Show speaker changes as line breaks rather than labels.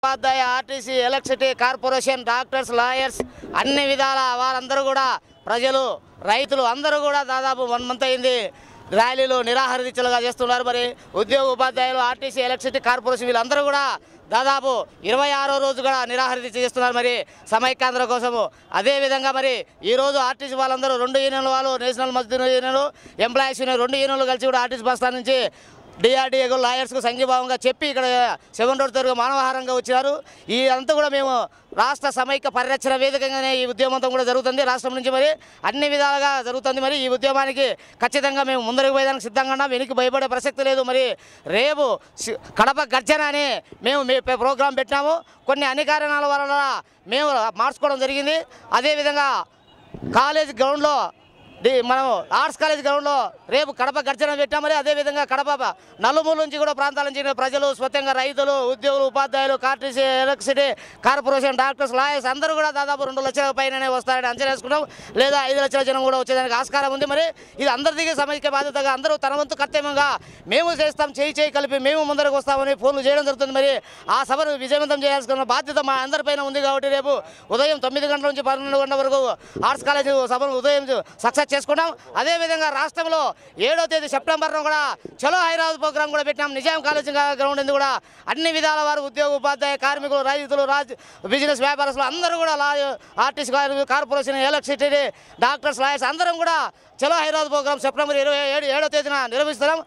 ఉపాధ్యాయ RTC electricity corporation doctors lawyers అన్ని విధాల వారందరూ కూడా ప్రజలు రైతులు అందరూ కూడా దాదాపు 1 మంత్ అయింది ర్యాలీలు నిరాహార దీక్షలుగా చేస్తున్నారు. మరి ఉద్యోగ ఉపాధ్యాయులు ఆర్టీసీ ఎలక్ట్రిసిటీ కార్పొరేషన్ వీళ్ళందరూ కూడా దాదాపు 26వ రోజు కూడా నిరాహార దీక్ష చేస్తున్నారు మరి సమైక్యాంధ్ర కోసము. అదేవిధంగా మరి ఈరోజు ఆర్టీసీ వాళ్ళందరూ 2 యూనియన్ల వాళ్ళు national Mazdoor union employees union 2 యూనియన్లు కలిసి కూడా ఆర్టీసీ బస్ స్టాండ్ నుంచి డిఆర్డీఏ లాయర్స్కు సంఘీభావంగా చెప్పి ఇక్కడ 7 రోడ్ తరగతి మానవహారంగా వచ్చినారు. ఈ అంతా కూడా మేము రాష్ట్ర సమైక్య పరిరక్షణ వేదికగానే ఈ ఉద్యమంతో కూడా జరుగుతుంది. రాష్ట్రం నుంచి మరి అన్ని విధాలుగా జరుగుతుంది. మరి ఈ ఉద్యమానికి ఖచ్చితంగా మేము ముందరికి పోయేదానికి సిద్ధంగా ఉన్నాం. వెనక్కి భయపడే ప్రసక్తి లేదు. మరి రేపు కడప గర్జన అని మేము ప్రోగ్రాం పెట్టినాము. కొన్ని అన్ని కారణాల వల్ల మేము మార్చుకోవడం జరిగింది. అదేవిధంగా కాలేజ్ గ్రౌండ్లో మనం ఆర్ట్స్ కాలేజ్ గ్రౌండ్లో రేపు కడప గర్జన పెట్టాం. మరి అదేవిధంగా కడప నలుమూల నుంచి కూడా ప్రాంతాల నుంచి ప్రజలు స్వతంత్రంగా రైతులు ఉద్యోగులు ఉపాధ్యాయులు RTC electricity corporation doctors lawyers అందరూ కూడా దాదాపు 2 లక్షల పైననే వస్తారని అంచనా వేసుకున్నాం. లేదా 5 లక్షల జనం కూడా వచ్చేదానికి ఆస్కారం ఉంది. మరి ఇది అందరికీ సమైక్య బాధ్యతగా అందరూ తన వంతు కర్తవ్యంగా మేము చేస్తాం, చేయి కలిపి మేము ముందరకు వస్తామని ఫోన్లు చేయడం జరుగుతుంది. మరి ఆ సభను విజయవంతం చేయాల్సిన బాధ్యత మా అందరిపైన ఉంది. కాబట్టి రేపు ఉదయం 9 గంటల నుంచి 12 గంటల వరకు ఆర్ట్స్ కాలేజ్ సభను ఉదయం సక్సెస్ చేసుకున్నాం. అదేవిధంగా రాష్ట్రంలో 7వ తేదీ సెప్టెంబర్లో కూడా చలో హైదరాబాద్ ప్రోగ్రాం కూడా పెట్టినాం. నిజాం కాలేజ్ గ్రౌండ్ ఉంది కూడా అన్ని విధాల వారు ఉద్యోగ ఉపాధ్యాయ కార్మికులు రైతులు బిజినెస్ వ్యాపారస్తులు అందరూ కూడా RTC corporation electricity doctors lawyers అందరం కూడా చలో హైదరాబాద్ ప్రోగ్రాం సెప్టెంబర్ 27వ తేదీన నిర్వహిస్తున్నాం.